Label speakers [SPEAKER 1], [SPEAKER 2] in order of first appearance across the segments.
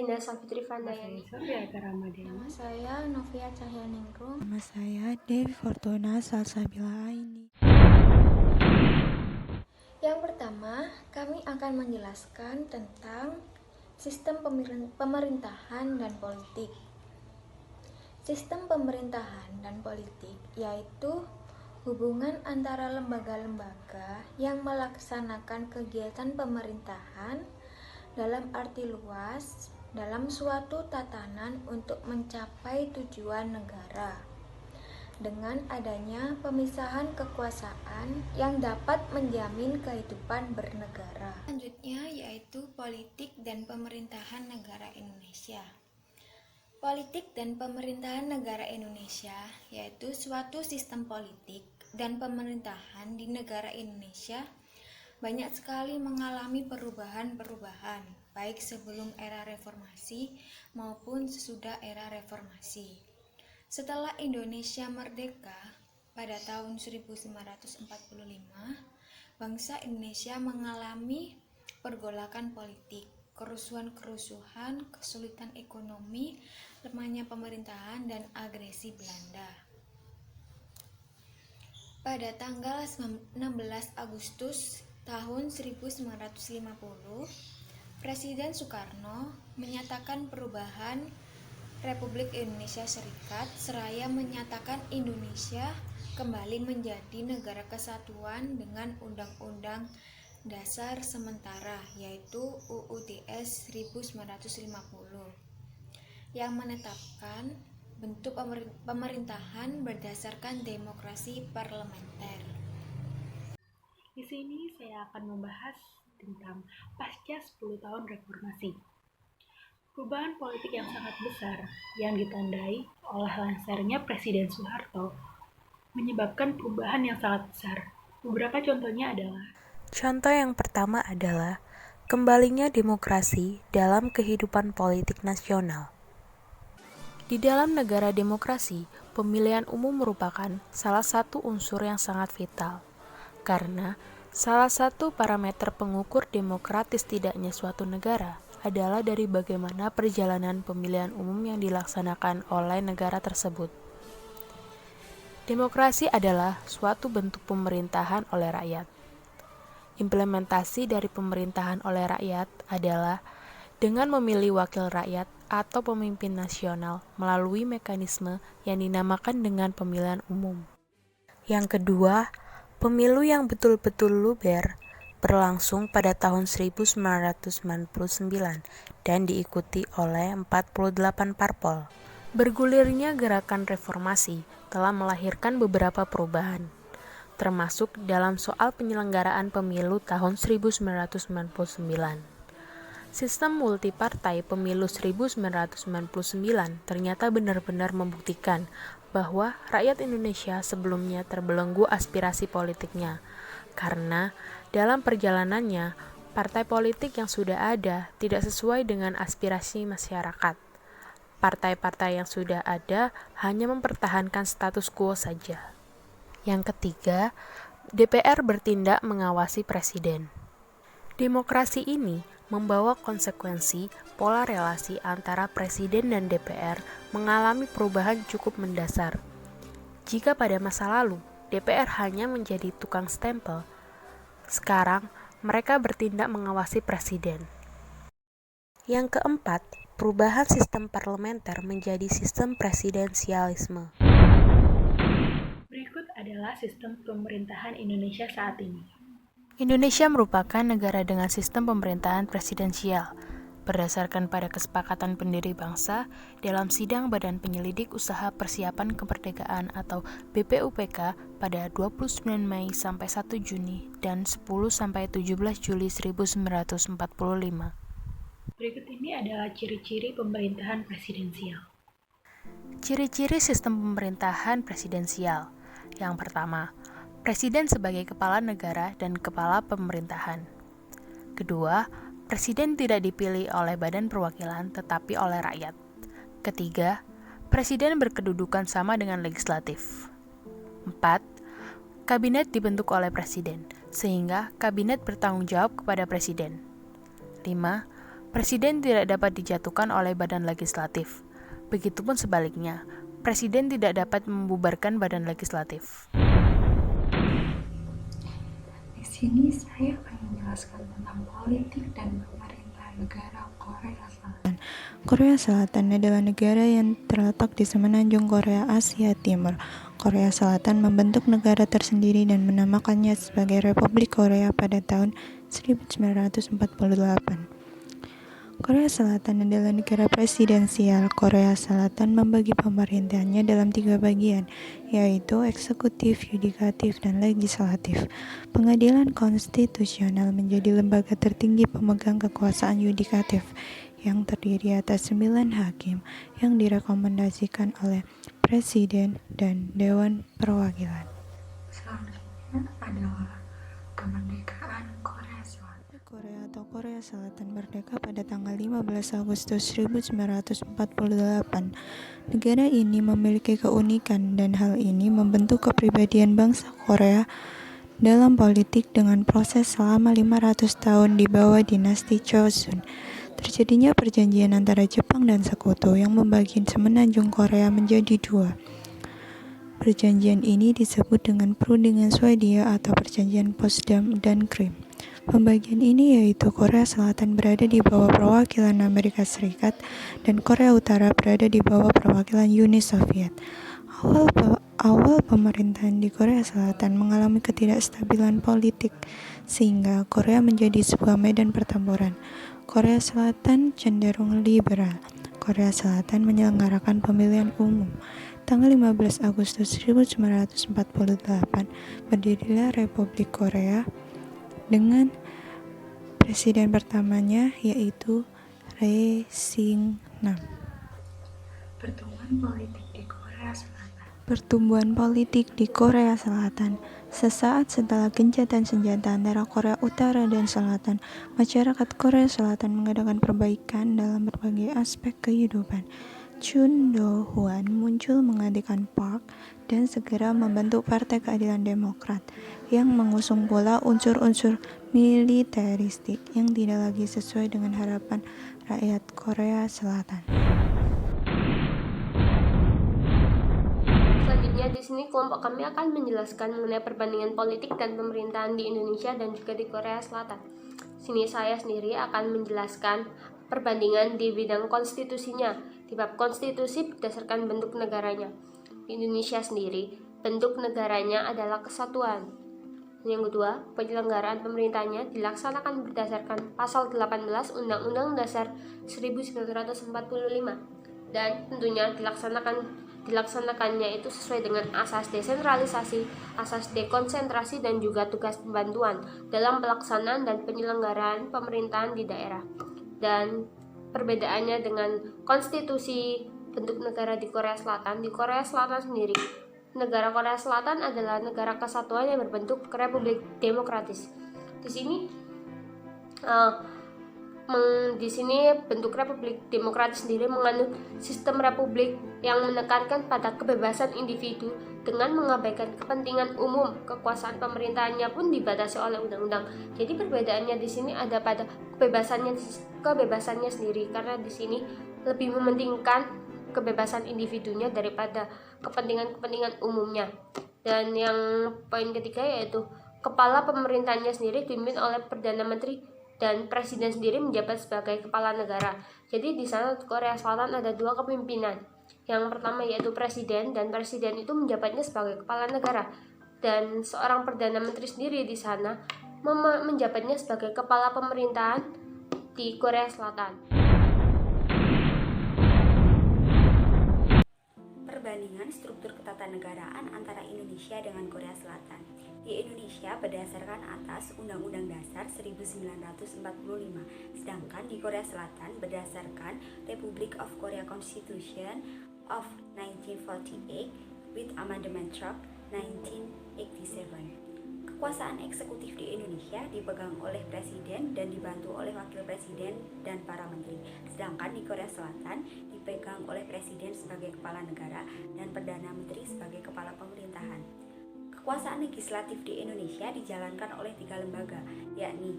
[SPEAKER 1] Dinda Savitri
[SPEAKER 2] Nama saya
[SPEAKER 1] Vandayani.
[SPEAKER 2] Sofia Karamadeni.
[SPEAKER 3] Nama saya Novia Cahyaningrum.
[SPEAKER 4] Nama saya Devi Fortuna Salsabila Aini.
[SPEAKER 3] Yang pertama, kami akan menjelaskan tentang sistem pemerintahan dan politik. Sistem pemerintahan dan politik yaitu hubungan antara lembaga-lembaga yang melaksanakan kegiatan pemerintahan dalam arti luas dalam suatu tatanan untuk mencapai tujuan negara dengan adanya pemisahan kekuasaan yang dapat menjamin kehidupan bernegara. Selanjutnya yaitu politik dan pemerintahan negara Indonesia. Politik dan pemerintahan negara Indonesia yaitu suatu sistem politik dan pemerintahan di negara Indonesia banyak sekali mengalami perubahan-perubahan, baik sebelum era reformasi maupun sesudah era reformasi. Setelah Indonesia merdeka pada tahun 1945, bangsa Indonesia mengalami pergolakan politik, kerusuhan-kerusuhan, kesulitan ekonomi, lemahnya pemerintahan, dan agresi Belanda. Pada tanggal 16 Agustus tahun 1950, Presiden Soekarno menyatakan perubahan Republik Indonesia Serikat seraya menyatakan Indonesia kembali menjadi negara kesatuan dengan Undang-Undang Dasar Sementara yaitu UUDS 1950 yang menetapkan bentuk pemerintahan berdasarkan demokrasi parlementer.
[SPEAKER 2] Di sini saya akan membahas tentang pasca 10 tahun reformasi. Perubahan politik yang sangat besar yang ditandai oleh lansirnya Presiden Soeharto menyebabkan perubahan yang sangat besar. Beberapa contohnya adalah:
[SPEAKER 4] Contoh yang pertama adalah kembalinya demokrasi dalam kehidupan politik nasional. Di dalam negara demokrasi, pemilihan umum merupakan salah satu unsur yang sangat vital, karena salah satu parameter pengukur demokratis tidaknya suatu negara adalah dari bagaimana perjalanan pemilihan umum yang dilaksanakan oleh negara tersebut. Demokrasi adalah suatu bentuk pemerintahan oleh rakyat. Implementasi dari pemerintahan oleh rakyat adalah dengan memilih wakil rakyat atau pemimpin nasional melalui mekanisme yang dinamakan dengan pemilihan umum. Yang kedua, pemilu yang betul-betul luber berlangsung pada tahun 1999 dan diikuti oleh 48 parpol. Bergulirnya gerakan reformasi telah melahirkan beberapa perubahan, termasuk dalam soal penyelenggaraan pemilu tahun 1999. Sistem multipartai pemilu 1999 ternyata benar-benar membuktikan bahwa rakyat Indonesia sebelumnya terbelenggu aspirasi politiknya, karena dalam perjalanannya, partai politik yang sudah ada tidak sesuai dengan aspirasi masyarakat. Partai-partai yang sudah ada hanya mempertahankan status quo saja. Yang ketiga, DPR bertindak mengawasi presiden. Demokrasi ini membawa konsekuensi pola relasi antara presiden dan DPR mengalami perubahan cukup mendasar. Jika pada masa lalu DPR hanya menjadi tukang stempel, sekarang mereka bertindak mengawasi presiden. Yang keempat, perubahan sistem parlementer menjadi sistem presidensialisme.
[SPEAKER 2] berikut adalah sistem pemerintahan Indonesia saat ini.
[SPEAKER 4] Indonesia merupakan negara dengan sistem pemerintahan presidensial, berdasarkan pada kesepakatan pendiri bangsa dalam Sidang Badan Penyelidik Usaha Persiapan Kemerdekaan atau BPUPK pada 29 Mei sampai 1 Juni dan 10 sampai 17 Juli 1945.
[SPEAKER 2] Berikut ini adalah ciri-ciri pemerintahan presidensial.
[SPEAKER 4] Ciri-ciri sistem pemerintahan presidensial. Yang pertama, Presiden sebagai kepala negara dan kepala pemerintahan. Kedua, Presiden tidak dipilih oleh Badan Perwakilan tetapi oleh rakyat. Ketiga, Presiden berkedudukan sama dengan legislatif. 4. Kabinet dibentuk oleh Presiden, sehingga Kabinet bertanggung jawab kepada Presiden. 5. Presiden tidak dapat dijatuhkan oleh badan legislatif. Begitupun sebaliknya, presiden tidak dapat membubarkan badan legislatif.
[SPEAKER 1] Di sini saya akan menjelaskan tentang politik dan pemerintahan negara Korea Selatan. Korea Selatan adalah negara yang terletak di semenanjung Korea Asia Timur. Korea Selatan membentuk negara tersendiri dan menamakannya sebagai Republik Korea pada tahun 1948. Korea Selatan adalah negara presidensial. Korea Selatan membagi pemerintahannya dalam 3 bagian, yaitu eksekutif, yudikatif, dan legislatif. Pengadilan konstitusional menjadi lembaga tertinggi pemegang kekuasaan yudikatif yang terdiri atas 9 hakim yang direkomendasikan oleh Presiden dan Dewan Perwakilan. Selanjutnya adalah kemerdekaan Korea Selatan. Korea atau Korea Selatan merdeka pada tanggal 15 Agustus 1948. Negara ini memiliki keunikan dan hal ini membentuk kepribadian bangsa Korea dalam politik dengan proses selama 500 tahun di bawah dinasti Joseon. Terjadinya perjanjian antara Jepang dan Sekutu yang membagi semenanjung Korea menjadi 2. Perjanjian ini disebut dengan Perundingan Swedia atau Perjanjian Potsdam dan Krim. Pembagian ini yaitu Korea Selatan berada di bawah perwakilan Amerika Serikat dan Korea Utara berada di bawah perwakilan Uni Soviet. Awal pemerintahan di Korea Selatan mengalami ketidakstabilan politik sehingga Korea menjadi sebuah medan pertempuran. Korea Selatan cenderung liberal. Korea Selatan menyelenggarakan pemilihan umum. Tanggal 15 Agustus 1948 berdirilah Republik Korea dengan presiden pertamanya yaitu Lee Sing-nam. Pertumbuhan politik di Korea Selatan. Sesaat setelah gencatan senjata antara Korea Utara dan Selatan, masyarakat Korea Selatan mengadakan perbaikan dalam berbagai aspek kehidupan. Chun Do-hwan muncul menggantikan Park dan segera membentuk Partai Keadilan Demokrat yang mengusung pula unsur-unsur militeristik yang tidak lagi sesuai dengan harapan rakyat Korea Selatan.
[SPEAKER 5] Selanjutnya di sini kelompok kami akan menjelaskan mengenai perbandingan politik dan pemerintahan di Indonesia dan juga di Korea Selatan. Sini saya sendiri akan menjelaskan perbandingan di bidang konstitusinya. Di bab konstitusi berdasarkan bentuk negaranya. Di Indonesia sendiri, bentuk negaranya adalah kesatuan. Yang kedua, penyelenggaraan pemerintahnya dilaksanakan berdasarkan pasal 18 Undang-Undang Dasar 1945 dan tentunya dilaksanakannya itu sesuai dengan asas desentralisasi, asas dekonsentrasi dan juga tugas pembantuan dalam pelaksanaan dan penyelenggaraan pemerintahan di daerah. Dan perbedaannya dengan konstitusi bentuk negara di Korea Selatan sendiri, negara Korea Selatan adalah negara kesatuan yang berbentuk republik demokratis. Di sini bentuk republik demokratis sendiri menganut sistem republik yang menekankan pada kebebasan individu dengan mengabaikan kepentingan umum. Kekuasaan pemerintahannya pun dibatasi oleh undang-undang. Jadi perbedaannya di sini ada pada kebebasannya sendiri, karena di sini lebih mementingkan kebebasan individunya daripada kepentingan umumnya. Dan yang poin ketiga yaitu kepala pemerintahannya sendiri dipimpin oleh Perdana Menteri dan Presiden sendiri menjabat sebagai kepala negara. Jadi di sana Korea Selatan ada 2 kepemimpinan. Yang pertama yaitu presiden, dan presiden itu menjabatnya sebagai kepala negara. Dan seorang Perdana Menteri sendiri di sana menjabatnya sebagai kepala pemerintahan di Korea Selatan.
[SPEAKER 6] Perbandingan struktur ketatanegaraan antara Indonesia dengan Korea Selatan. Di Indonesia berdasarkan atas Undang-Undang Dasar 1945, sedangkan di Korea Selatan berdasarkan Republic of Korea Constitution of 1948 with Amendment Tract 1987. Kekuasaan eksekutif di Indonesia dipegang oleh Presiden dan dibantu oleh Wakil Presiden dan para Menteri, sedangkan di Korea Selatan dipegang oleh Presiden sebagai kepala negara dan Perdana Menteri sebagai kepala pemerintahan. Kekuasaan legislatif di Indonesia dijalankan oleh 3 lembaga, yakni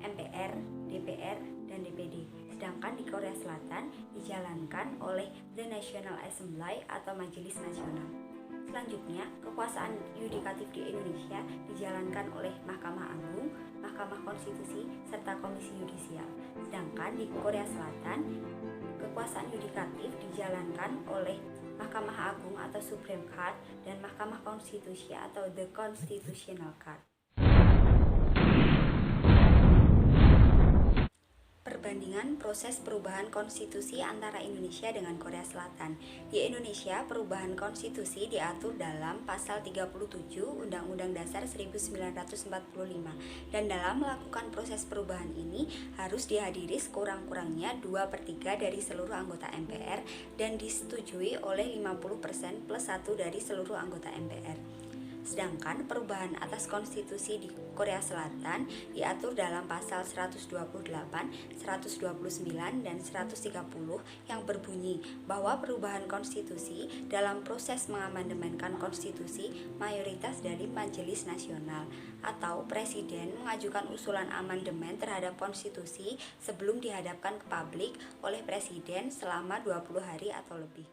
[SPEAKER 6] MPR, DPR, dan DPD. sedangkan di Korea Selatan dijalankan oleh The National Assembly atau Majelis Nasional. Selanjutnya, kekuasaan yudikatif di Indonesia dijalankan oleh Mahkamah Agung, Mahkamah Konstitusi, serta Komisi Yudisial. Sedangkan di Korea Selatan, kekuasaan yudikatif dijalankan oleh Mahkamah Agung atau Supreme Court dan Mahkamah Konstitusi atau The Constitutional Court. Perbandingan proses perubahan konstitusi antara Indonesia dengan Korea Selatan. Di Indonesia, perubahan konstitusi diatur dalam pasal 37 Undang-Undang Dasar 1945 dan dalam melakukan proses perubahan ini harus dihadiri sekurang-kurangnya 2/3 dari seluruh anggota MPR dan disetujui oleh 50% plus 1 dari seluruh anggota MPR. Sedangkan perubahan atas konstitusi di Korea Selatan diatur dalam pasal 128, 129, dan 130 yang berbunyi bahwa perubahan konstitusi dalam proses mengamandemenkan konstitusi mayoritas dari Majelis Nasional atau Presiden mengajukan usulan amandemen terhadap konstitusi sebelum dihadapkan ke publik oleh Presiden selama 20 hari atau lebih.